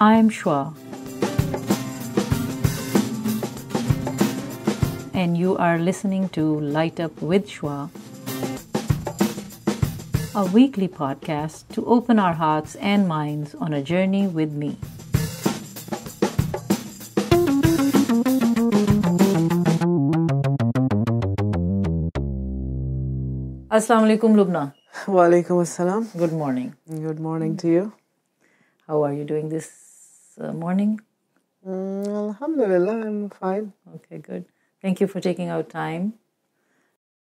I'm Shwa, and you are listening to Light Up with Shwa, a weekly podcast to open our hearts and minds on a journey with me. Assalamu alaikum, Lubna. Wa alaikum assalam. Good morning. Good morning to you. How are you doing this morning? Alhamdulillah, I'm fine. Okay, good. Thank you for taking out time.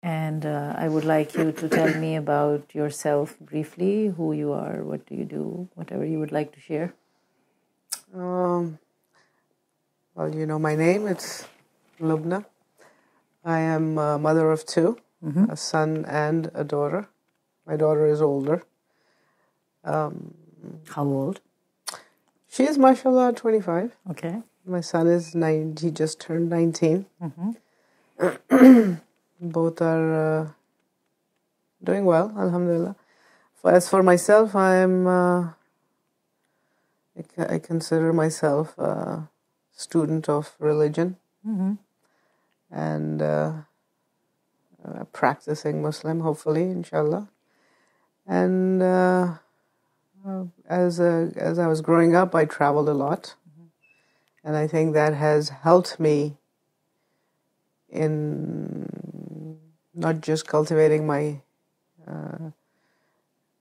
And I would like you to tell me about yourself briefly, who you are, what do you do, whatever you would like to share. Well, you know my name, it's Lubna. I am a mother of two, a son and a daughter. My daughter is older. How old? She is, mashallah, 25. Okay. My son is 9, he just turned 19. Both are doing well, alhamdulillah. As for myself, I consider myself a student of religion and a practicing Muslim, hopefully, inshallah. And as I was growing up, I traveled a lot. And I think that has helped me in not just cultivating my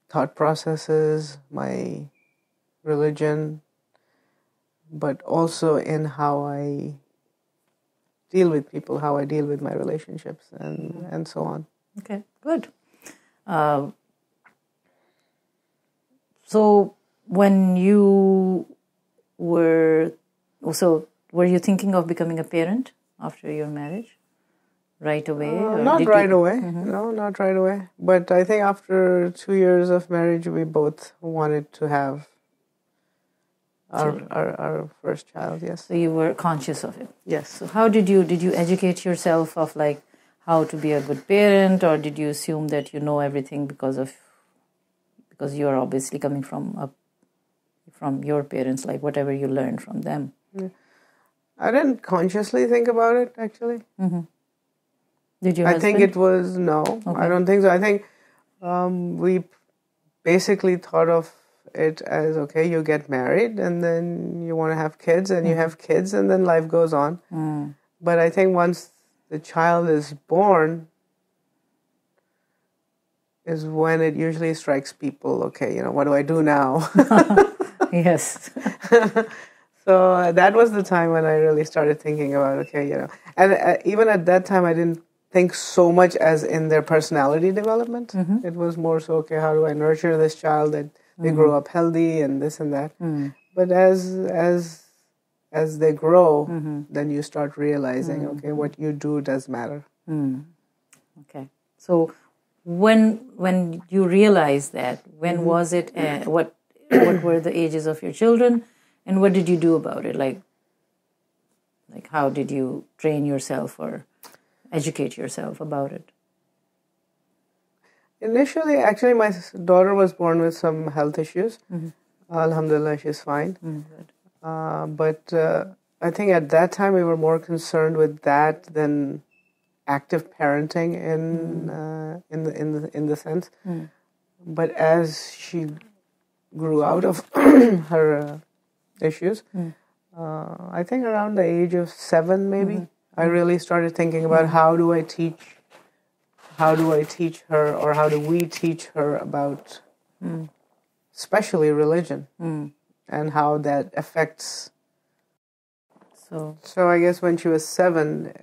thought processes, my religion, but also in how I deal with people, how I deal with my relationships, and so on. Okay, good. So when you were you thinking of becoming a parent after your marriage right away? Not right away. No, not right away. But I think after 2 years of marriage, we both wanted to have our first child, yes. So you were conscious of it? Yes. So how did you educate yourself of like how to be a good parent, or did you assume that you know everything because you are obviously coming from your parents, like whatever you learned from them? Yeah. I didn't consciously think about it, actually. Did you? I think it was, no, Okay. I don't think so. I think we basically thought of it as, okay, you get married and then you want to have kids and you have kids and then life goes on. But I think once the child is born is when it usually strikes people, okay, what do I do now? Yes. So that was the time when I really started thinking about, okay, and even at that time, I didn't think so much as in their personality development. It was more so, okay, how do I nurture this child that they grow up healthy and this and that. But as they grow, then you start realizing, okay, what you do does matter. Okay. So when you realized that, when was it? What were the ages of your children? And what did you do about it? Like how did you train yourself or educate yourself about it? Initially, actually, my daughter was born with some health issues. Alhamdulillah, she's fine. But I think at that time we were more concerned with that than active parenting in the sense. But as she grew out of her issues, I think around the age of 7 maybe, I really started thinking about how do I teach her, or how do we teach her about especially religion and how that affects. So I guess when she was 7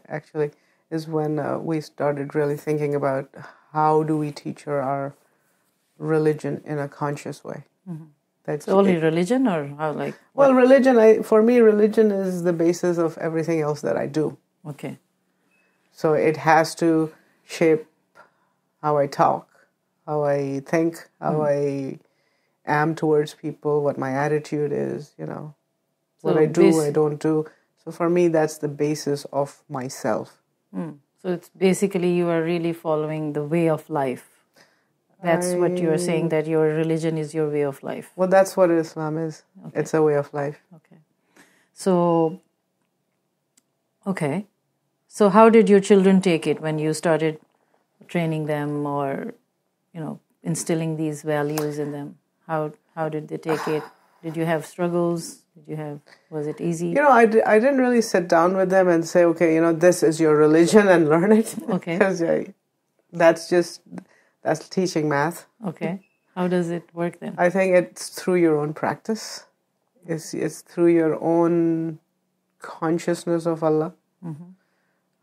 actually is when we started really thinking about how do we teach her our religion in a conscious way. That's only religion, or how, like? Well, religion, for me, religion is the basis of everything else that I do. Okay. So it has to shape how I talk, how I think, how I am towards people, what my attitude is, what I do, I don't do. So for me, that's the basis of myself. So it's basically you are really following the way of life. That's what you're saying, that your religion is your way of life. Well, that's what Islam is. Okay. It's a way of life. Okay. So, So how did your children take it when you started training them or, instilling these values in them? How did they take it? Did you have struggles? Was it easy? I didn't really sit down with them and say, okay, this is your religion and learn it. Okay. Because that's teaching math. Okay. How does it work then? I think it's through your own practice. It's through your own consciousness of Allah. Mm-hmm.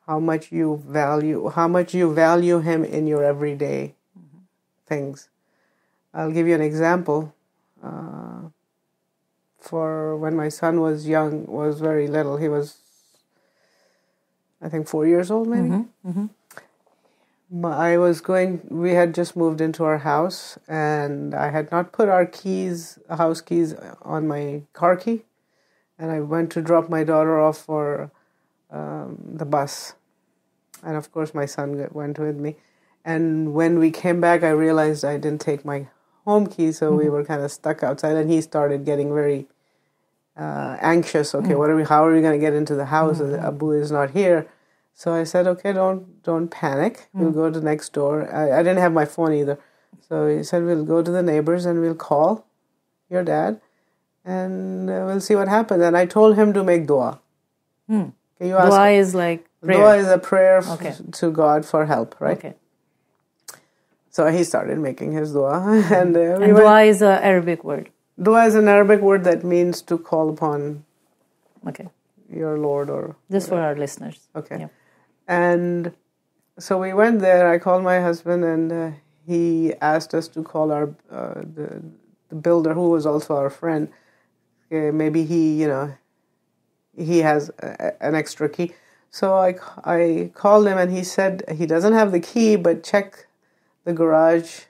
How much you value Him in your everyday things. I'll give you an example. For when my son was very little, he was, I think, 4 years old, maybe. Mm-hmm. Mm-hmm. We had just moved into our house, and I had not put our house keys on my car key, and I went to drop my daughter off for the bus. And of course, my son went with me. And when we came back, I realized I didn't take my home key, so we were kind of stuck outside, and he started getting very anxious. Okay, how are we going to get into the house? Abu is not here. So I said, okay, don't panic. We'll go to next door. I didn't have my phone either. So he said, we'll go to the neighbors and we'll call your dad and we'll see what happens. And I told him to make dua. Dua is like prayer. Dua is a prayer to God for help, right? Okay. So he started making his dua. And dua is an Arabic word. Dua is an Arabic word that means to call upon your Lord or... Just for our listeners. Okay. Yeah. And so we went there. I called my husband and he asked us to call our the builder, who was also our friend. Maybe he has an extra key. So I called him and he said he doesn't have the key, but check the garage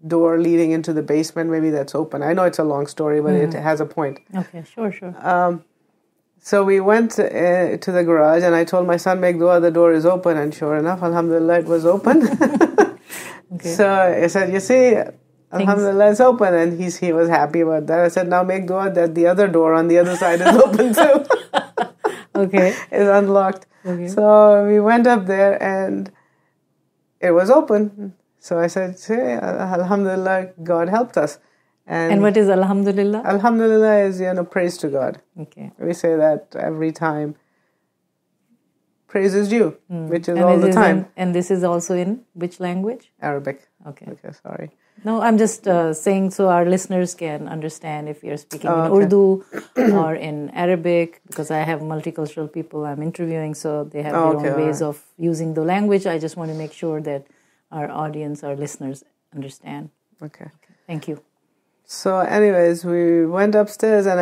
door leading into the basement. Maybe that's open. I know it's a long story, but it has a point. Okay, sure. So we went to the garage and I told my son, make dua, the door is open. And sure enough, alhamdulillah, it was open. Okay. So I said, you see, alhamdulillah, it's open. And he was happy about that. I said, now make dua that the other door on the other side is open too. Okay. It's unlocked. Okay. So we went up there and it was open. So I said, alhamdulillah, God helped us. And what is alhamdulillah? Alhamdulillah is, praise to God. Okay. We say that every time. Praise is due, which is all the time. And this is also in which language? Arabic. Okay, sorry. No, I'm just saying so our listeners can understand if you're speaking in Urdu or in Arabic, because I have multicultural people I'm interviewing, so they have their own ways of using the language. I just want to make sure that our audience, our listeners understand. Okay. Thank you. So anyways, we went upstairs and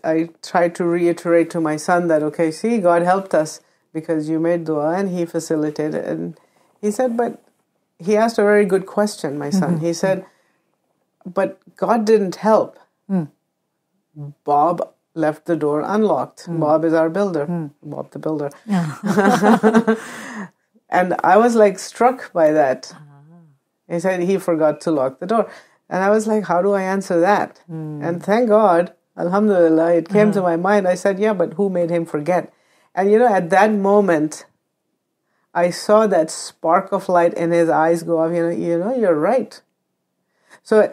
I tried to reiterate to my son that, okay, see, God helped us because you made dua and He facilitated. And he said, but he asked a very good question, my son. He said, but God didn't help. Bob left the door unlocked. Bob is our builder. Bob the builder. And I was struck by that. He said he forgot to lock the door. And I was like, how do I answer that? And thank God, alhamdulillah, it came to my mind. I said, yeah, but who made him forget? And at that moment, I saw that spark of light in his eyes go off. You're right. So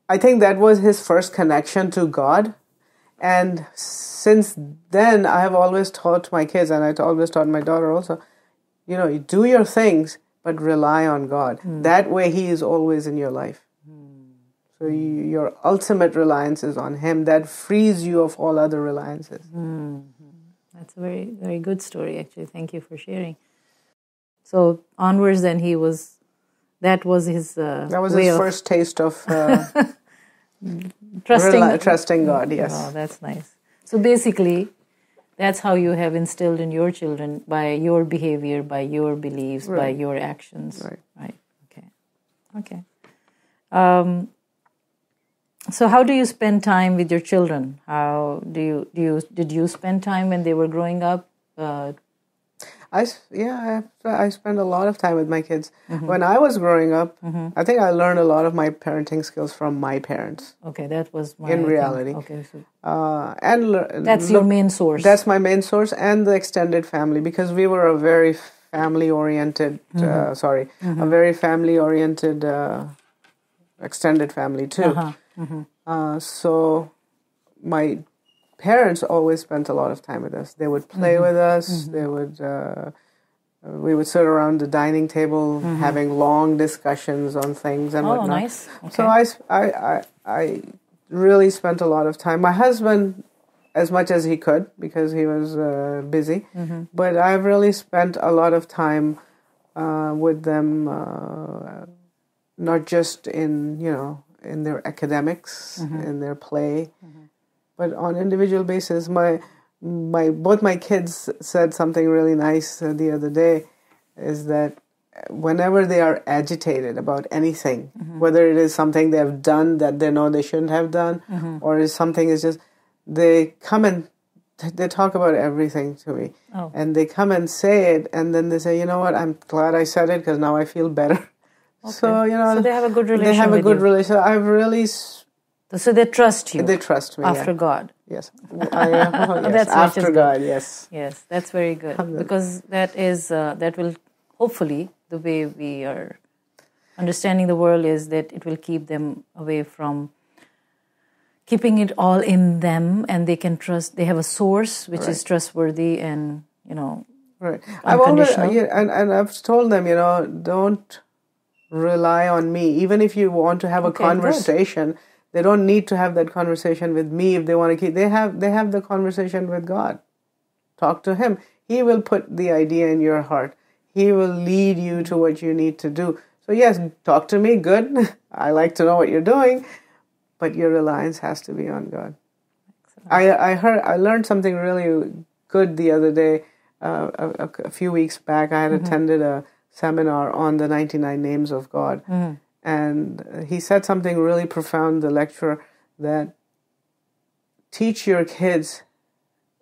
I think that was his first connection to God. And since then, I have always taught my kids, and I always taught my daughter also, you do your things, but rely on God. That way He is always in your life. So your ultimate reliance is on Him. That frees you of all other reliances. That's a very, very good story, actually. Thank you for sharing. So onwards then that was his first taste of trusting God, yes. Oh, that's nice. So basically, that's how you have instilled in your children, by your behavior, by your beliefs, by your actions. Right. Okay. So how do you spend time with your children? How did you spend time when they were growing up? I spend a lot of time with my kids. When I was growing up, I think I learned a lot of my parenting skills from my parents. Okay, that was my in reality. Okay, so that's your main source. That's my main source, and the extended family, because we were a very family-oriented. A very family-oriented extended family too. So my parents always spent a lot of time with us. They would play with us. They would. We would sit around the dining table having long discussions on things and whatnot. Oh, nice. Okay. So I really spent a lot of time. My husband, as much as he could, because he was busy, but I've really spent a lot of time with them, not just in their academics, in their play, but on individual basis. Both my kids said something really nice the other day, is that whenever they are agitated about anything, whether it is something they have done that they know they shouldn't have done, or is something is just, they come and they talk about everything to me, and they come and say it, and then they say, you know what, I'm glad I said it because now I feel better. Okay. So so they have a good relation. They have a good relation. I've really. So they trust you. They trust me after God. Yes, yes. After God. Yes. Yes, that's very good, because that will hopefully, the way we are understanding the world is that it will keep them away from keeping it all in them, and they can trust. They have a source which is trustworthy and right. I've always and I've told them, don't rely on me. Even if you want to have a conversation, they don't need to have that conversation with me. If they want to keep, they have the conversation with God. Talk to Him. He will put the idea in your heart. He will lead you to what you need to do. So yes, talk to me. Good. I like to know what you're doing, but your reliance has to be on God. I learned something really good the other day. A few weeks back, I had attended a seminar on the 99 names of God. And he said something really profound, the lecturer, that teach your kids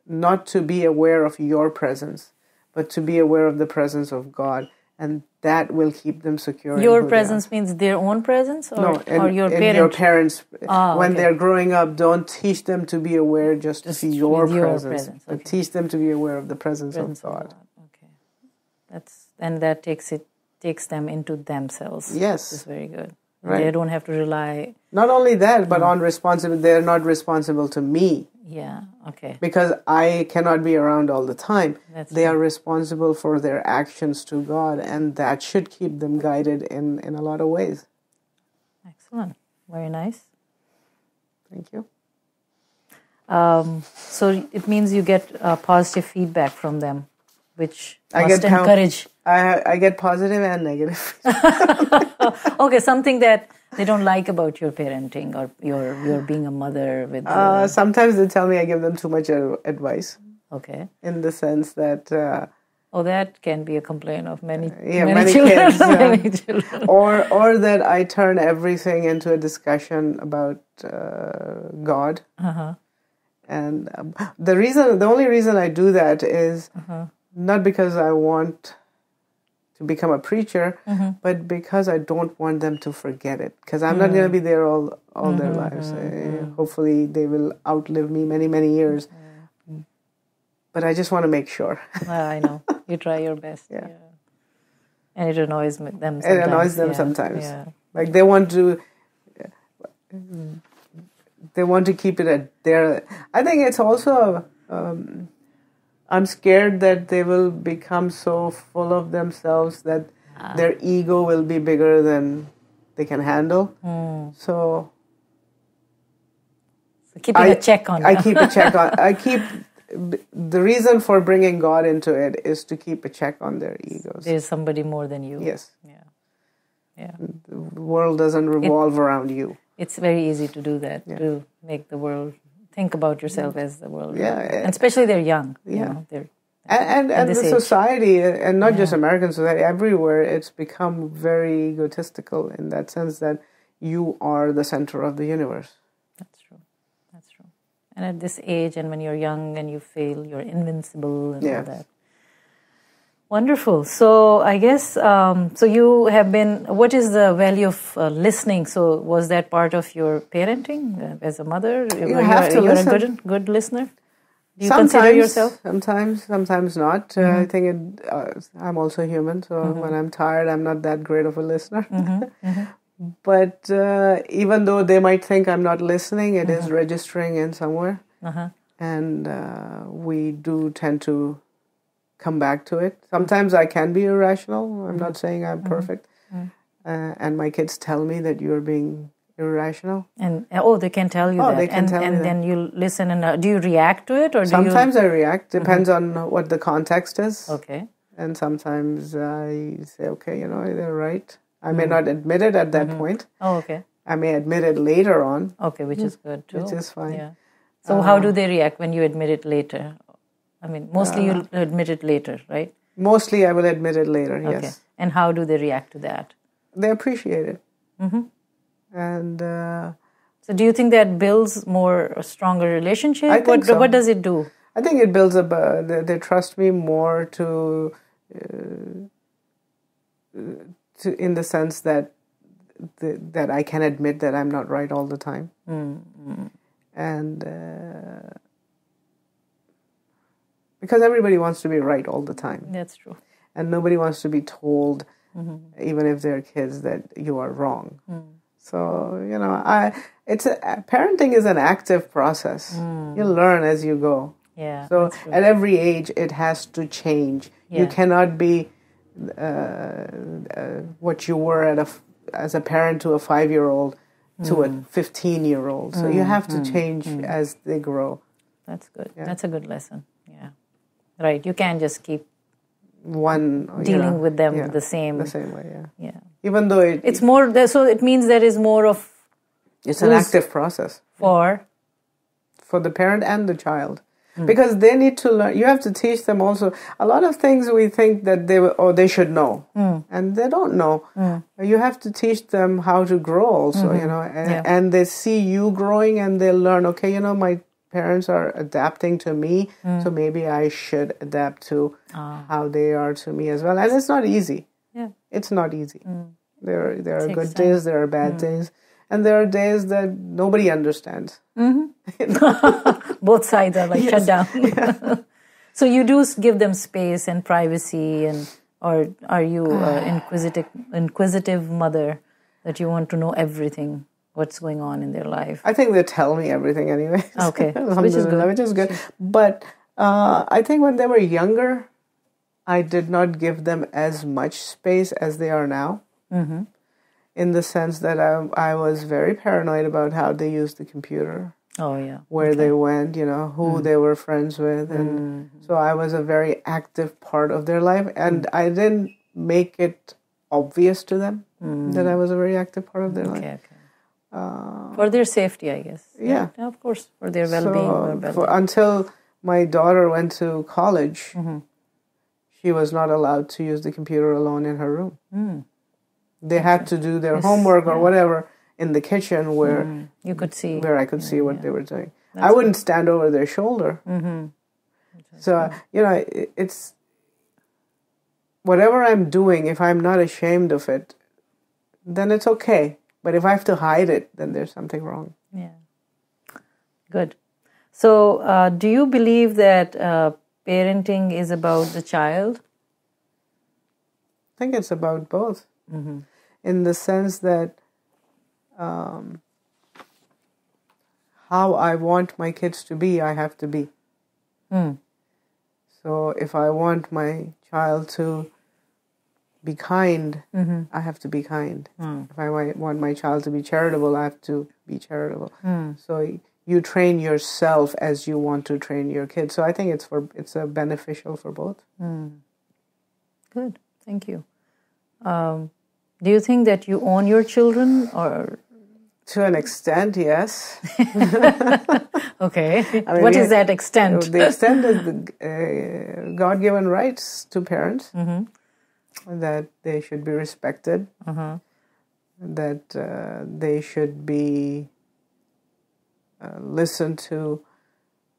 not to be aware of your presence, but to be aware of the presence of God. And that will keep them secure. Your presence means their own presence? Or your parents? Your parents. When they're growing up, don't teach them to be aware just of your presence. But teach them to be aware of the presence of God. Okay. That takes them into themselves. Yes. It's very good. Right. They don't have to rely... Not only that, but on responsibility. They're not responsible to me. Yeah, okay. Because I cannot be around all the time. They are responsible for their actions to God, and that should keep them guided in a lot of ways. Excellent. Very nice. Thank you. So it means you get positive feedback from them, which must encourage... I get positive and negative. Okay, something that they don't like about your parenting or your being a mother with. Sometimes they tell me I give them too much advice. Okay. In the sense that. That can be a complaint of many children. Kids. Many children. Or that I turn everything into a discussion about God. And the only reason I do that is not because I want to become a preacher, but because I don't want them to forget it. Because I'm not going to be there all their lives. Hopefully they will outlive me many, many years. But I just want to make sure. I know. You try your best. Yeah. And it annoys them sometimes. It annoys them sometimes. Yeah. Like they want to keep it at their... I think it's also... I'm scared that they will become so full of themselves that their ego will be bigger than they can handle. So keeping a check on it. I keep the reason for bringing God into it is to keep a check on their egos. There's somebody more than you. Yes. Yeah. The world doesn't revolve around you. It's very easy to do that, to make the world... Think about yourself as the world. Yeah. And especially they're young. They're and the society, and not just American society, everywhere, it's become very egotistical in that sense that you are the center of the universe. That's true. And at this age, and when you're young and you fail, you're invincible and all that. Wonderful. So I guess, so you have been, what is the value of listening? So was that part of your parenting as a mother? You have to listen. You're a good listener? Do you consider yourself? Sometimes not. I think I'm also human, so when I'm tired, I'm not that great of a listener. But even though they might think I'm not listening, it is registering in somewhere. And we do tend to come back to it. Sometimes I can be irrational. I'm not saying I'm perfect. And my kids tell me that you're being irrational. And they can tell you that. They can tell me and that. then you listen and do you react to it, or sometimes I react. Depends on what the context is. Okay. And sometimes I say, okay, they're right. I may not admit it at that point. Oh, okay. I may admit it later on. Okay, which is good too. Which is fine. Yeah. So how do they react when you admit it later? I mean, mostly you'll admit it later, right? Mostly I will admit it later, Okay. yes. And how do they react to that? They appreciate it. And so do you think that builds a stronger relationship? I think so. What does it do? I think it builds up, they trust me more to in the sense that I can admit that I'm not right all the time. And because everybody wants to be right all the time. That's true. And nobody wants to be told, even if they're kids, that you are wrong. So, parenting is an active process. You learn as you go. Yeah. So at every age, it has to change. Yeah. You cannot be what you were as a parent to a 5-year-old to a 15-year-old. So you have to change as they grow. That's good. Yeah. That's a good lesson. Yeah. Right. You can't just keep dealing with them the same way. Yeah. Yeah. Even though it's more, so it means there is more of. It's an active process for the parent and the child. Because they need to learn. You have to teach them also. A lot of things we think that they should know, and they don't know. You have to teach them how to grow also, and they see you growing, and they learn. Okay, my parents are adapting to me, so maybe I should adapt to how they are to me as well. And it's not easy. Yeah, it's not easy. There are good days, there are bad days. And there are days that nobody understands. Both sides are shut down. Yeah. So you do give them space and privacy, or are you inquisitive mother that you want to know everything, what's going on in their life? I think they tell me everything anyway. Okay, which is good. But I think when they were younger, I did not give them as much space as they are now. In the sense that I was very paranoid about how they used the computer. Oh, yeah. Where they went, who they were friends with. And so I was a very active part of their life. And I didn't make it obvious to them that I was a very active part of their life. Okay. For their safety, I guess. Yeah. Of course, for their well-being. Until my daughter went to college, she was not allowed to use the computer alone in her room. They had to do their homework or whatever in the kitchen where you could see, where I could see what they were doing. I wouldn't stand over their shoulder. So it's whatever I'm doing. If I'm not ashamed of it, then it's okay. But if I have to hide it, then there's something wrong. Yeah. Good. So, do you believe that parenting is about the child? I think it's about both. In the sense that how I want my kids to be, I have to be. So if I want my child to be kind, I have to be kind. If I want my child to be charitable, I have to be charitable. So you train yourself as you want to train your kids. So I think it's beneficial for both. Good, thank you. Do you think that you own your children, or? To an extent, yes. Okay. What is that extent? The extent is the God-given rights to parents, that they should be respected, that they should be listened to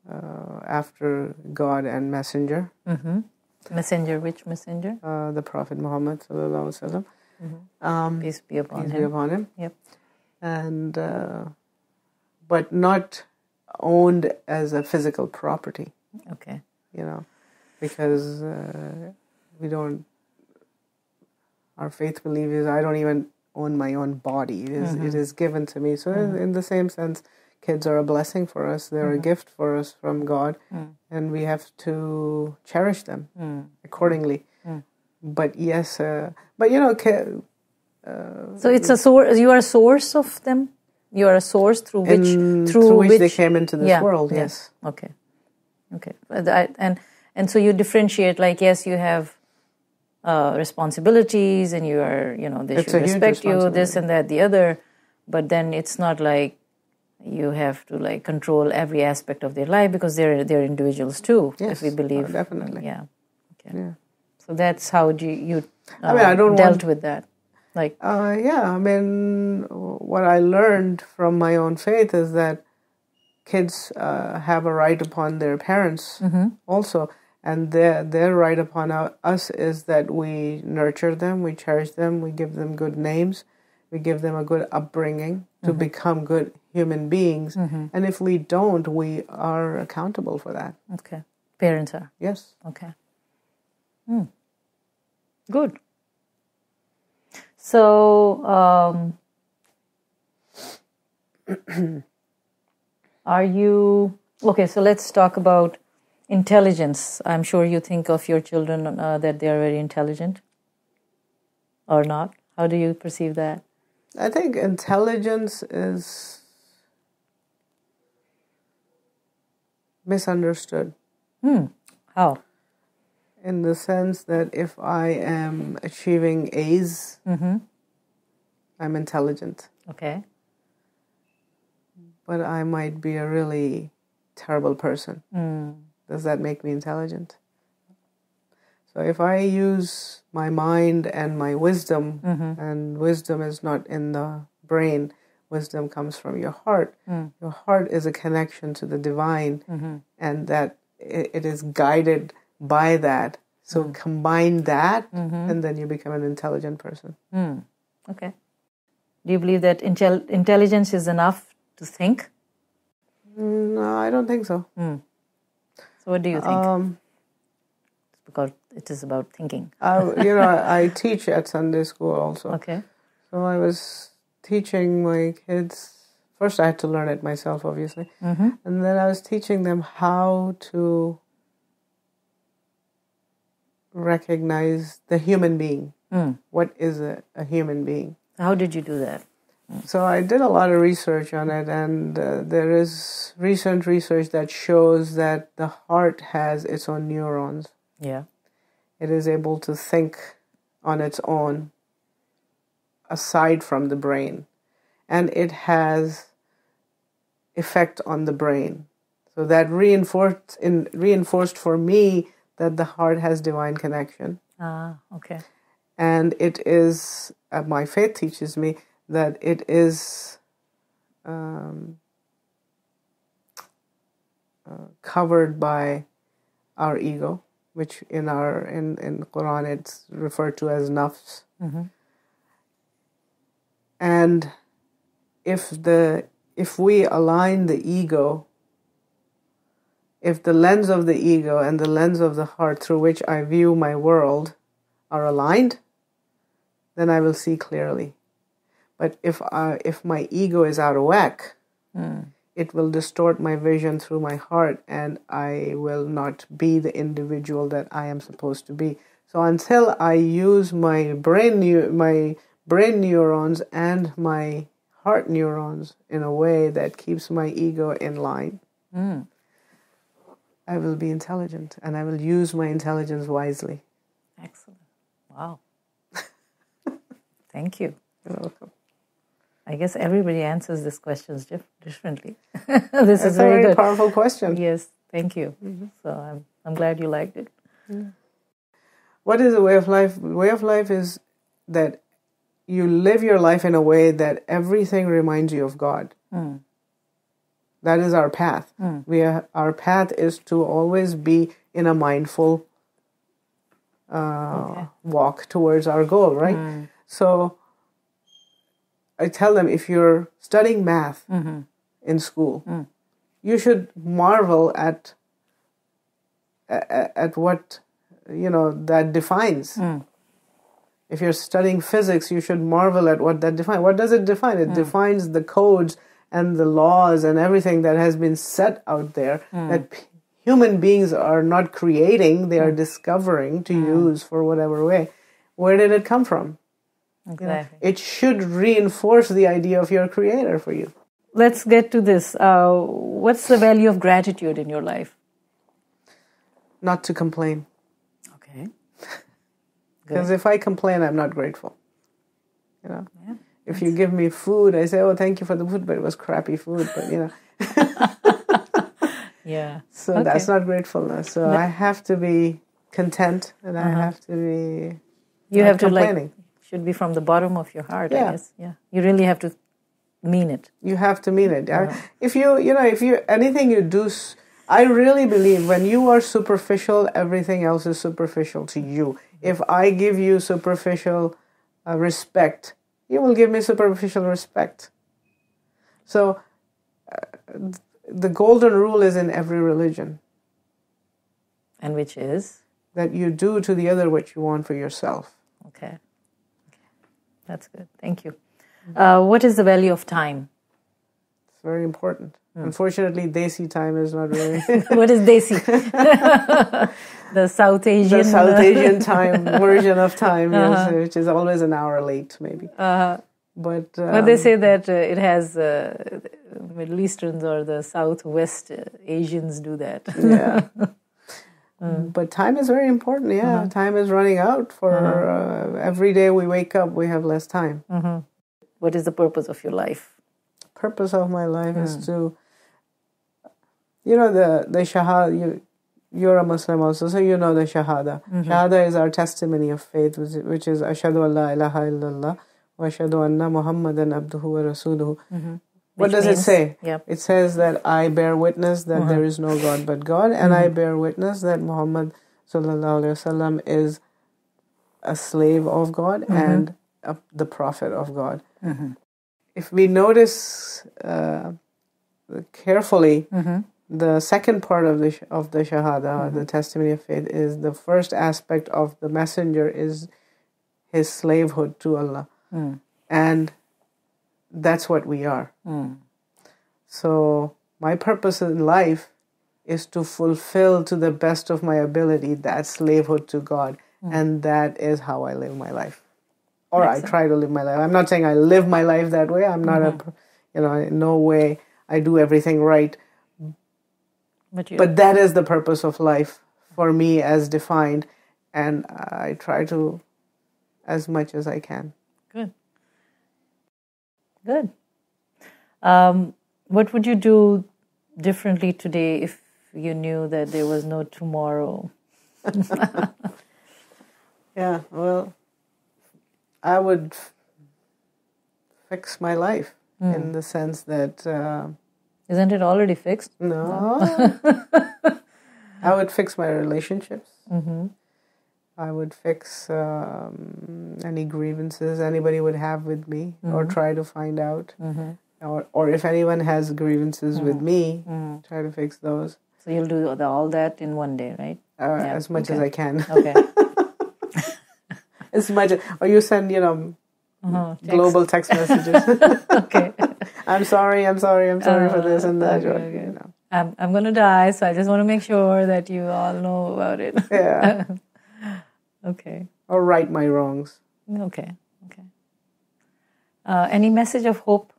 after God and messenger. Messenger, which messenger? The Prophet Muhammad sallallahu alaihi wasallam. Peace be upon Peace him. be upon him. Yep. And but not owned as a physical property. Okay. Because we don't. Our faith believes I don't even own my own body. It is given to me. So in the same sense, kids are a blessing for us. They're a gift for us from God, and we have to cherish them accordingly. But yes, so it's a source. You are a source of them. You are a source through which they came into this world. Yes. Okay. And so you differentiate. Like, yes, you have responsibilities, and you are, they should respect you, this and that, the other. But then it's not like you have to like control every aspect of their life, because they're individuals too. Yes, if we believe, definitely. Yeah. Okay. Yeah. So that's how you dealt with that. Like, what I learned from my own faith is that kids have a right upon their parents also, and their right upon us is that we nurture them, we cherish them, we give them good names, we give them a good upbringing to become good human beings, and if we don't, we are accountable for that. Okay. Parents are. Yes. Okay. Good. So, are you... Okay, so let's talk about intelligence. I'm sure you think of your children that they are very intelligent, or not? How do you perceive that? I think intelligence is misunderstood. How? In the sense that if I am achieving A's, I'm intelligent. Okay. But I might be a really terrible person. Does that make me intelligent? So if I use my mind and my wisdom, and wisdom is not in the brain, wisdom comes from your heart. Your heart is a connection to the divine, and that it is guided by that. So combine that, and then you become an intelligent person. Okay. Do you believe that intelligence is enough to think? No, I don't think so. So what do you think? Because it is about thinking. I teach at Sunday school also. Okay. So I was teaching my kids. First, I had to learn it myself, obviously. And then I was teaching them how to recognize the human being. What is a human being? How did you do that? So I did a lot of research on it, and there is recent research that shows that the heart has its own neurons. Yeah. It is able to think on its own, aside from the brain, and it has effect on the brain. So that reinforced for me that the heart has divine connection. Okay. And it is, my faith teaches me that it is covered by our ego, which in Quran it's referred to as nafs. And if we align the ego, if the lens of the ego and the lens of the heart through which I view my world are aligned, then I will see clearly. But if my ego is out of whack, it will distort my vision through my heart, and I will not be the individual that I am supposed to be. So until I use my brain neurons and my heart neurons in a way that keeps my ego in line, I will be intelligent, and I will use my intelligence wisely. Excellent. Wow. Thank you. You're welcome. I guess everybody answers these questions differently. This is a very good. Powerful question. Yes, thank you. So I'm glad you liked it. What is a way of life? The way of life is that you live your life in a way that everything reminds you of God. That is our path. Our path is to always be in a mindful walk towards our goal, right? So I tell them, if you're studying math in school, you should marvel at what that defines. If you're studying physics, you should marvel at what that defines. What does it define? It defines the codes and the laws and everything that has been set out there that human beings are not creating, they are discovering to use for whatever way. Where did it come from? Exactly. It should reinforce the idea of your creator for you. Let's get to this. What's the value of gratitude in your life? Not to complain. Okay. Because if I complain, I'm not grateful. If you give me food, I say, "Oh, thank you for the food," but it was crappy food. But yeah. So that's not gratefulness. So I have to be content, and I have to be. You have to complaining. Should be from the bottom of your heart. I guess. Yeah. You really have to mean it. You have to mean it. If you anything you do. I really believe when you are superficial, everything else is superficial to you. If I give you superficial respect, you will give me superficial respect. So the golden rule is in every religion. And which is? That you do to the other what you want for yourself. Okay. That's good. Thank you. What is the value of time? It's very important. Unfortunately, Desi time is not really... What is Desi? The South Asian... The South Asian time version of time, which is always an hour late, maybe. But they say that it has... Middle Easterns or the Southwest Asians do that. Yeah. But time is very important, Time is running out for... every day we wake up, we have less time. What is the purpose of your life? Purpose of my life is to... the Shahada, you're a Muslim also, so you know the Shahada. Shahada is our testimony of faith, which is Ashhadu an la ilaha illallah wa ashhadu anna Muhammadan abduhu wa rasuluhu. What does it say? It says that I bear witness that there is no God but God, and I bear witness that Muhammad sallallahu alaihi wasallam is a slave of God and the prophet of God. If we notice carefully, the second part of the Shahada, the testimony of faith, is the first aspect of the messenger is his slavehood to Allah. And that's what we are. So my purpose in life is to fulfill to the best of my ability that slavehood to God. And that is how I live my life. Or I try to live my life. I'm not saying I live my life that way. I'm not in no way I do everything right. But that is the purpose of life for me as defined, and I try to as much as I can. Good. What would you do differently today if you knew that there was no tomorrow? Yeah, well, I would fix my life in the sense that... Isn't it already fixed? No. I would fix my relationships. I would fix any grievances anybody would have with me or try to find out. Or if anyone has grievances with me, try to fix those. So you'll do all that in one day, right? As much as I can. Okay. As much or you send, global text messages. Okay. I'm sorry for this and that. Okay. I'm going to die, so I just want to make sure that you all know about it. Yeah. Okay. Or right my wrongs. Okay. Any message of hope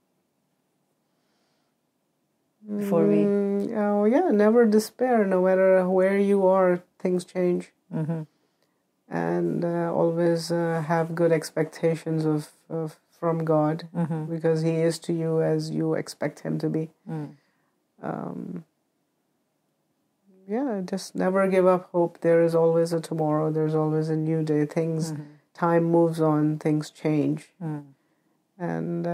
before we... never despair. No matter where you are, things change. And always have good expectations of from God, because He is to you as you expect Him to be. Just never give up hope. There is always a tomorrow. There's always a new day. Time moves on. Things change. And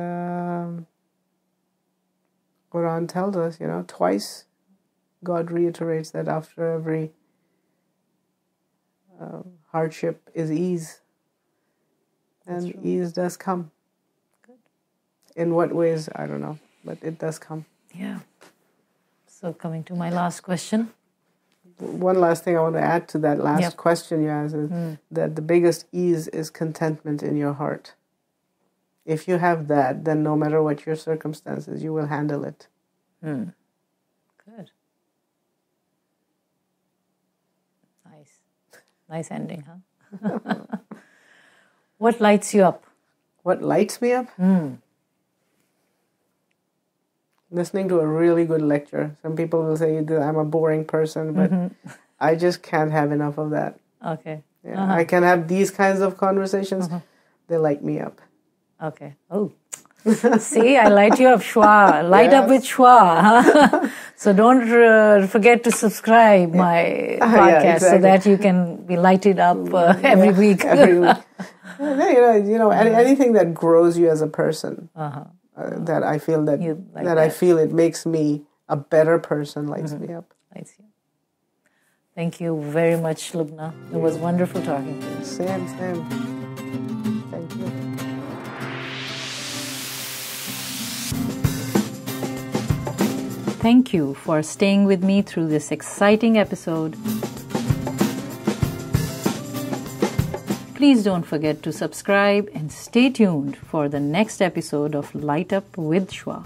Quran tells us, twice God reiterates that after every hardship is ease. And ease does come. Good. In what ways, I don't know, but it does come. Yeah. So coming to my last question. One last thing I want to add to that last question you asked is that the biggest ease is contentment in your heart. If you have that, then no matter what your circumstances, you will handle it. Good. Nice. Nice ending, huh? What lights you up? What lights me up? Listening to a really good lecture. Some people will say that I'm a boring person, but I just can't have enough of that. Okay. Yeah, I can have these kinds of conversations. They light me up. Okay. Oh. See, I light you up, Shwa. Light up with Shwa. So don't forget to subscribe my podcast so that you can be lighted up every week. Every week. Anything that grows you as a person. That I feel that I feel it makes me a better person, lights me up. Lights you. Thank you very much, Lubna. It was wonderful talking to you. Same. Thank you. Thank you for staying with me through this exciting episode. Please don't forget to subscribe and stay tuned for the next episode of Light Up with Shwa.